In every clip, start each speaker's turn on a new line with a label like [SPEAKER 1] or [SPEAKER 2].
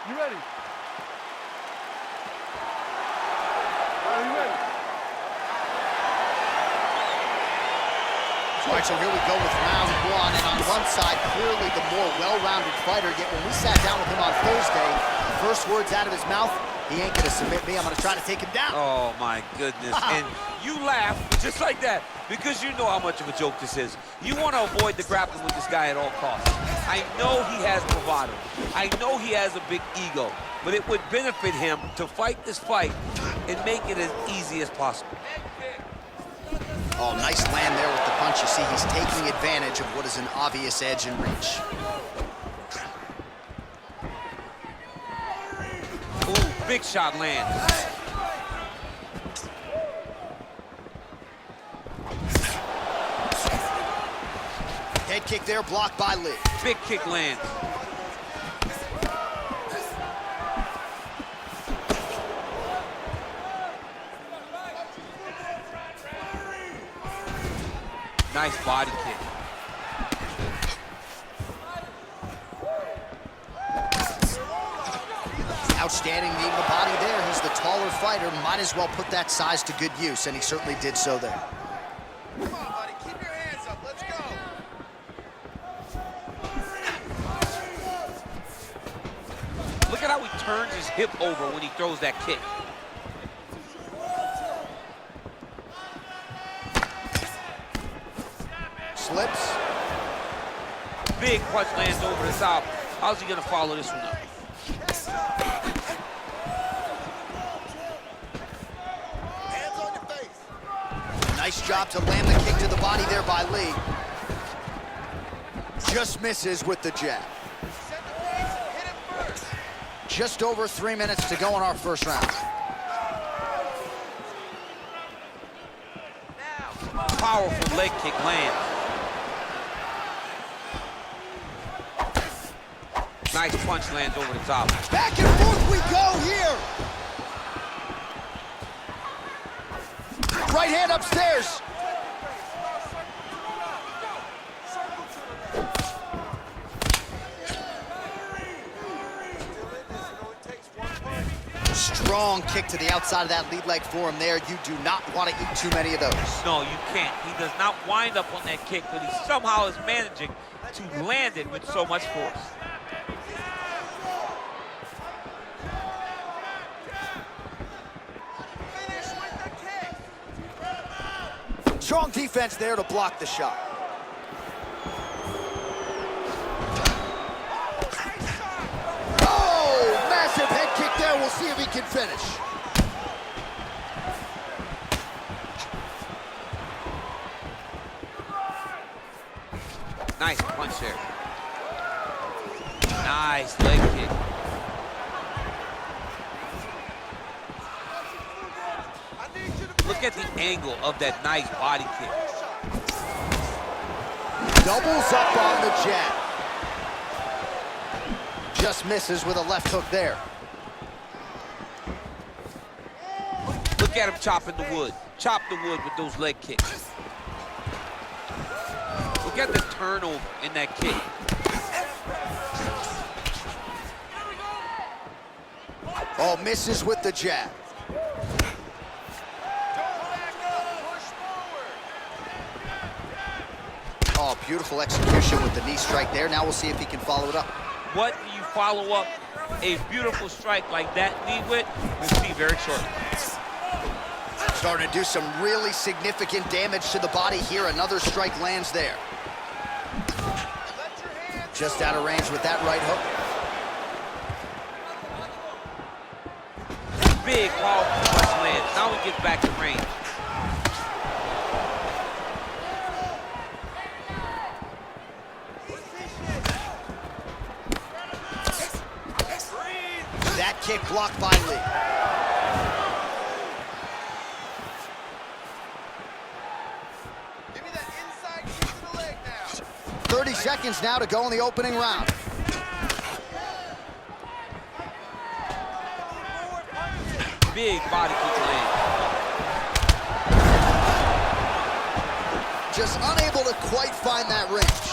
[SPEAKER 1] You ready? Are you ready?
[SPEAKER 2] All right, so here we go with round one, and on one side, clearly the more well-rounded fighter, yet when we sat down with him on Thursday, the first words out of his mouth, he ain't gonna submit me, I'm gonna try to take him down.
[SPEAKER 3] Oh, my goodness. And you laugh just like that because you know how much of a joke this is. You want to avoid the grappling with this guy at all costs. I know he has bravado. I know he has a big ego, but it would benefit him to fight this fight and make it as easy as possible.
[SPEAKER 2] Oh, nice land there with the punch. You see, he's taking advantage of what is an obvious edge and reach.
[SPEAKER 3] Ooh, big shot lands.
[SPEAKER 2] Head kick there, blocked by Lee.
[SPEAKER 3] Big kick lands. Nice body kick.
[SPEAKER 2] Outstanding knee to the body there. He's the taller fighter. Might as well put that size to good use, and he certainly did so there.
[SPEAKER 4] Come on, buddy. Keep your hands up. Let's go.
[SPEAKER 3] Look at how he turns his hip over when he throws that kick.
[SPEAKER 2] Slips.
[SPEAKER 3] Big punch lands over the top. How's he gonna follow this one up?
[SPEAKER 4] Hands on your face.
[SPEAKER 2] Nice job to land the kick to the body there by Lee. Just misses with the jab.
[SPEAKER 4] Set the pace and hit him first.
[SPEAKER 2] Just over 3 minutes to go in our first round.
[SPEAKER 3] Powerful leg kick lands. Nice punch lands over the top.
[SPEAKER 2] Back and forth we go here. Right hand upstairs. Strong kick to the outside of that lead leg for him there. You do not want to eat too many of those.
[SPEAKER 3] No, you can't. He does not wind up on that kick, but he somehow is managing to land it with so much force.
[SPEAKER 2] Strong defense there to block the shot. Oh, massive head kick there. We'll see if he can finish.
[SPEAKER 3] Nice punch there. Nice leg kick. Look at the angle of that nice body kick.
[SPEAKER 2] Doubles up on the jab. Just misses with a left hook there.
[SPEAKER 3] Look at him chopping the wood. Chop the wood with those leg kicks. Look at the turnover in that kick.
[SPEAKER 2] Oh, misses with the jab. Oh, beautiful execution with the knee strike there. Now we'll see if he can follow it up.
[SPEAKER 3] What do you follow up a beautiful strike like that knee with? We'll see very shortly.
[SPEAKER 2] Starting to do some really significant damage to the body here. Another strike lands there. Just out of range with that right hook.
[SPEAKER 3] Big, powerful punch lands. Now he gets back to range.
[SPEAKER 2] That kick blocked by Lee.
[SPEAKER 4] Give me that inside kick to the leg now.
[SPEAKER 2] 30 seconds now to go in the opening round.
[SPEAKER 3] Big body kick lands.
[SPEAKER 2] Just unable to quite find that range.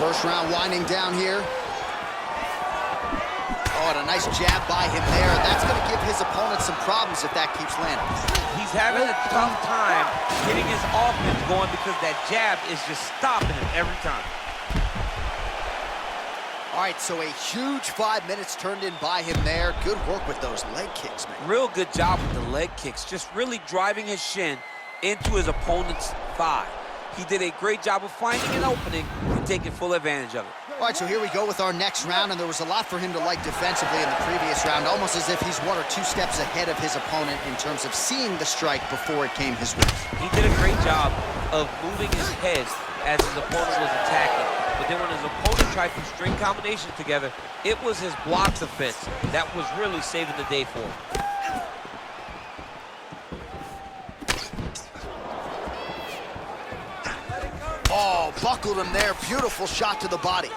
[SPEAKER 2] First round winding down here. Oh, and a nice jab by him there. That's going to give his opponent some problems if that keeps landing.
[SPEAKER 3] He's having a tough time getting his offense going because that jab is just stopping him every time.
[SPEAKER 2] All right, so a huge 5 minutes turned in by him there. Good work with those leg kicks, man.
[SPEAKER 3] Real good job with the leg kicks, just really driving his shin into his opponent's thigh. He did a great job of finding an opening and taking full advantage of it.
[SPEAKER 2] All right, so here we go with our next round, and there was a lot for him to like defensively in the previous round, almost as if he's 1 or 2 steps ahead of his opponent in terms of seeing the strike before it came his way.
[SPEAKER 3] He did a great job of moving his head as his opponent was attacking. But then when his opponent tried to string combinations together, it was his block defense that was really saving the day for him.
[SPEAKER 2] Oh, buckled him there. Beautiful shot to the body.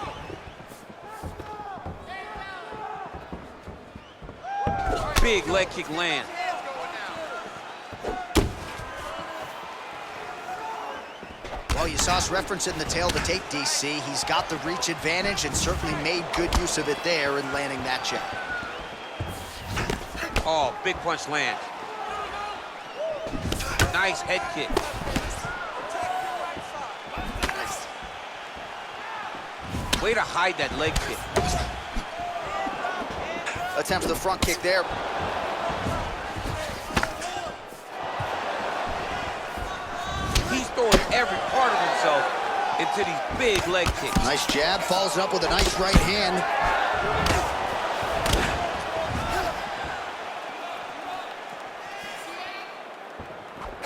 [SPEAKER 3] Big leg kick land.
[SPEAKER 2] Well, you saw us reference it in the tail of the tape, DC. He's got the reach advantage and certainly made good use of it there in landing that jab.
[SPEAKER 3] Oh, big punch land. Nice head kick. Way to hide that leg kick.
[SPEAKER 2] Attempts the front kick there.
[SPEAKER 3] He's throwing every part of himself into these big leg kicks.
[SPEAKER 2] Nice jab, follows it up with a nice right hand.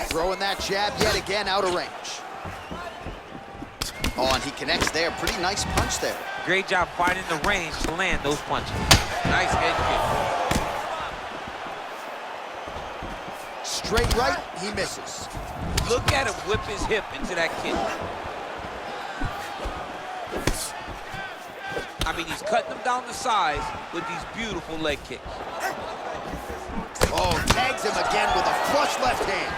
[SPEAKER 2] Throwing that jab yet again out of range. Oh, and he connects there. Pretty nice punch there.
[SPEAKER 3] Great job finding the range to land those punches. Nice head kick.
[SPEAKER 2] Straight right, he misses.
[SPEAKER 3] Look at him whip his hip into that kick. I mean, he's cutting them down the sides with these beautiful leg kicks.
[SPEAKER 2] Oh, tags him again with a flush left hand.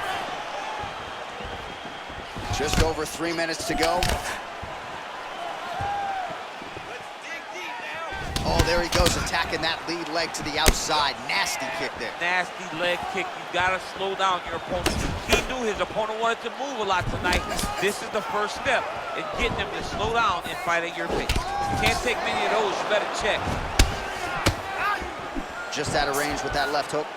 [SPEAKER 2] Just over 3 minutes to go. Oh, there he goes, attacking that lead leg to the outside. Nasty kick there.
[SPEAKER 3] Nasty leg kick. You gotta slow down your opponent. He knew his opponent wanted to move a lot tonight. This is the first step in getting him to slow down and fight at your pace. You can't take many of those. You better check.
[SPEAKER 2] Just out of range with that left hook.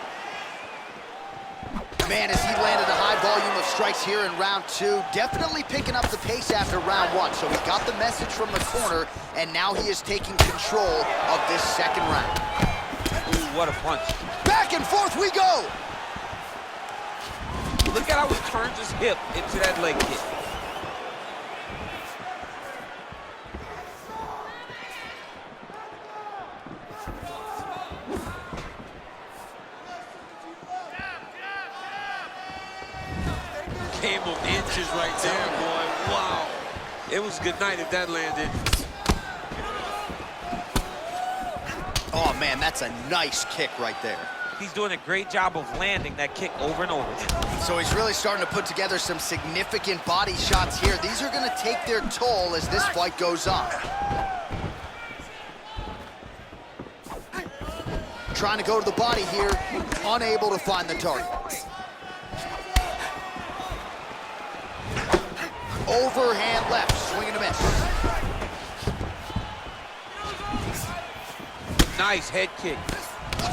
[SPEAKER 2] Man, as he landed a high volume of strikes here in round 2, definitely picking up the pace after round 1. So he got the message from the corner, and now he is taking control of this second round.
[SPEAKER 3] Ooh, what a punch.
[SPEAKER 2] Back and forth we go!
[SPEAKER 3] Look at how he turns his hip into that leg kick. Came of inches right there, boy. Wow. It was a good night if that landed.
[SPEAKER 2] Oh, man, that's a nice kick right there.
[SPEAKER 3] He's doing a great job of landing that kick over and over.
[SPEAKER 2] So he's really starting to put together some significant body shots here. These are going to take their toll as this fight goes on. Trying to go to the body here, unable to find the target. Overhand left, swing and a miss.
[SPEAKER 3] Nice head kick.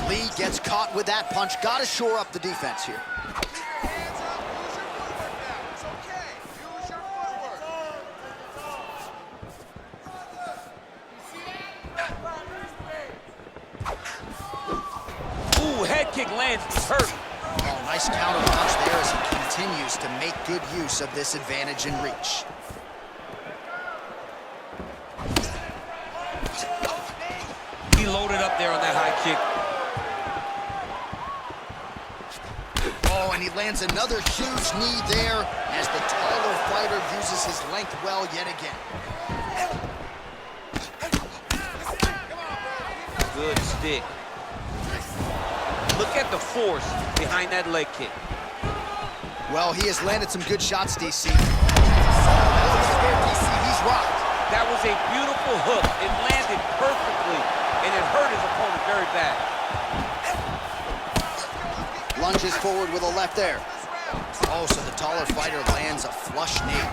[SPEAKER 2] Lee gets caught with that punch. Got to shore up the defense here.
[SPEAKER 4] Hands up. Use your footwork now. It's okay. Use your footwork.
[SPEAKER 3] Ooh, head kick lands. He's hurt.
[SPEAKER 2] Oh, nice counter punch there as he continues to make good use of this advantage in reach.
[SPEAKER 3] He loaded up there on that high kick.
[SPEAKER 2] Oh, and he lands another huge knee there as the taller fighter uses his length well yet again.
[SPEAKER 3] Good stick. Look at the force behind that leg kick.
[SPEAKER 2] Well, he has landed some good shots, DC. DC, he's rocked.
[SPEAKER 3] That was a beautiful hook. It landed perfectly, and it hurt his opponent very bad.
[SPEAKER 2] Lunges forward with a left there. Oh, so the taller fighter lands a flush knee.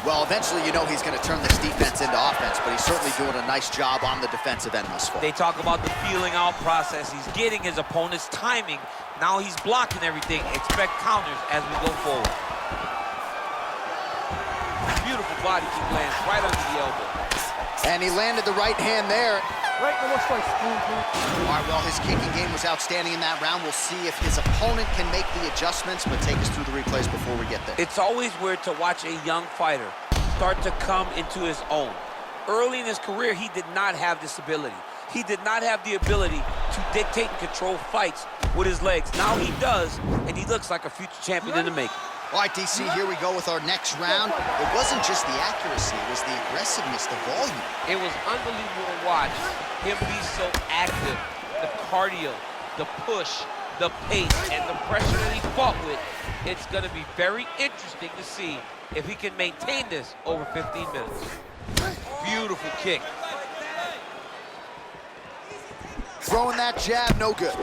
[SPEAKER 2] Well, eventually you know he's going to turn this defense into offense, but he's certainly doing a nice job on the defensive end thus far.
[SPEAKER 3] They talk about the feeling out process. He's getting his opponent's timing. Now he's blocking everything. Expect counters as we go forward. Beautiful body kick lands right under the elbow.
[SPEAKER 2] And he landed the right hand there.
[SPEAKER 1] Right, it looks like spoon.
[SPEAKER 2] All right, well, his kicking game was outstanding in that round. We'll see if his opponent can make the adjustments, but take us through the replays before we get there.
[SPEAKER 3] It's always weird to watch a young fighter start to come into his own. Early in his career, he did not have this ability. He did not have the ability to dictate and control fights with his legs. Now he does, and he looks like a future champion in the making.
[SPEAKER 2] All right, DC, here we go with our next round. It wasn't just the accuracy, it was the aggressiveness, the volume.
[SPEAKER 3] It was unbelievable to watch him be so active. The cardio, the push, the pace, and the pressure that he fought with. It's going to be very interesting to see if he can maintain this over 15 minutes. Beautiful kick.
[SPEAKER 2] Throwing that jab, no good.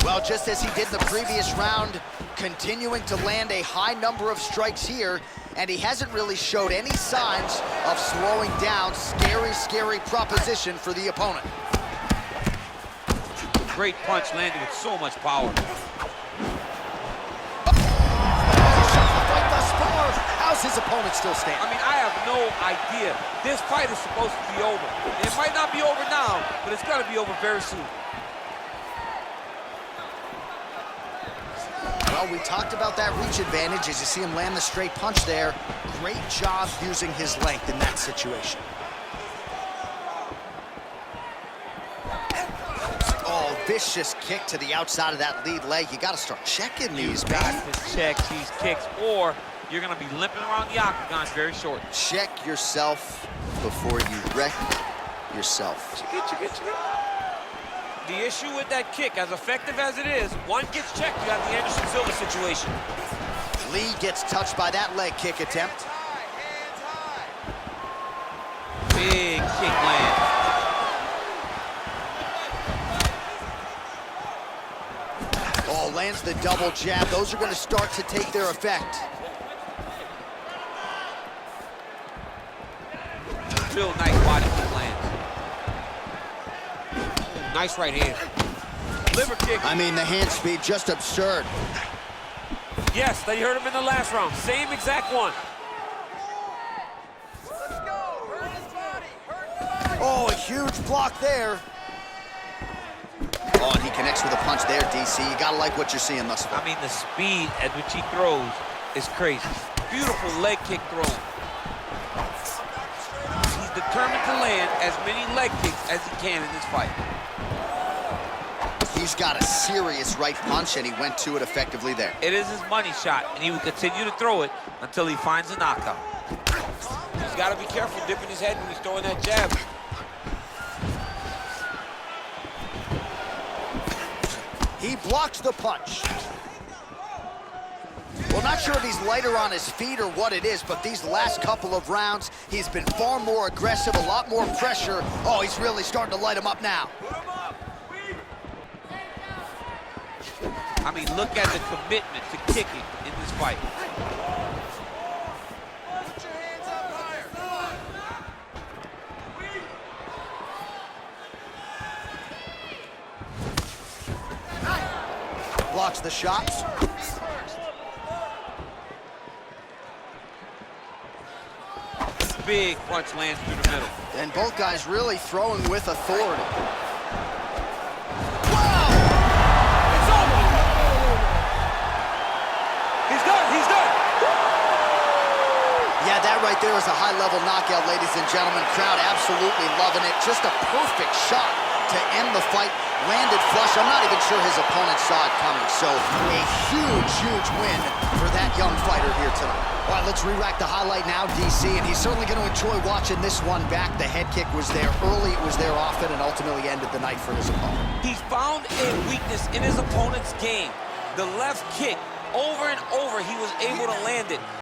[SPEAKER 2] Well, just as he did in the previous round, continuing to land a high number of strikes here, and he hasn't really showed any signs of slowing down. Scary, scary proposition for the opponent.
[SPEAKER 3] Great punch landed with so much power.
[SPEAKER 2] How's his opponent still standing?
[SPEAKER 3] I mean, I have no idea. This fight is supposed to be over. It might not be over now, but it's gonna be over very soon.
[SPEAKER 2] Well, we talked about that reach advantage as you see him land the straight punch there. Great job using his length in that situation. Oh, vicious kick to the outside of that lead leg. You got to start checking these, man.
[SPEAKER 3] You got to check these kicks, or you're going to be limping around the octagon very short.
[SPEAKER 2] Check yourself before you wreck yourself.
[SPEAKER 3] Check it. The issue with that kick, as effective as it is, one gets checked, you have the Anderson Silva situation.
[SPEAKER 2] Lee gets touched by that leg kick attempt.
[SPEAKER 3] Big kick land.
[SPEAKER 2] Oh, lands the double jab. Those are going to start to take their effect.
[SPEAKER 3] Real nice body kick lands. Nice right hand. Liver kick.
[SPEAKER 2] I mean, the hand speed, just absurd.
[SPEAKER 3] Yes, they hurt him in the last round. Same exact one.
[SPEAKER 4] Let's go. Hurt his body. Hurt the body.
[SPEAKER 2] Oh, a huge block there. Oh, and he connects with a punch there, DC. You gotta like what you're seeing thus far.
[SPEAKER 3] I mean, the speed at which he throws is crazy. Beautiful leg kick throw. He's determined to land as many leg kicks as he can in this fight.
[SPEAKER 2] He's got a serious right punch, and he went to it effectively there.
[SPEAKER 3] It is his money shot, and he will continue to throw it until he finds a knockout. He's got to be careful dipping his head when he's throwing that jab.
[SPEAKER 2] He blocks the punch. Well, not sure if he's lighter on his feet or what it is, but these last couple of rounds, he's been far more aggressive, a lot more pressure. Oh, he's really starting to light him up now.
[SPEAKER 3] I mean, look at the commitment to kicking in this fight.
[SPEAKER 4] Put your hands up higher.
[SPEAKER 2] Blocks the shots.
[SPEAKER 3] Big punch lands through the middle.
[SPEAKER 2] And both guys really throwing with authority.
[SPEAKER 3] It's over. He's done.
[SPEAKER 2] Yeah, that right there is a high-level knockout, ladies and gentlemen. Crowd absolutely loving it. Just a perfect shot to end the fight. Landed flush. I'm not even sure his opponent saw it coming. So a huge, huge win for that young fighter here tonight. All right, let's re-rack the highlight now, DC, and he's certainly going to enjoy watching this one back. The head kick was there early, it was there often, and ultimately ended the night for his opponent.
[SPEAKER 3] He's found a weakness in his opponent's game. The left kick Over and over, he was able to land it.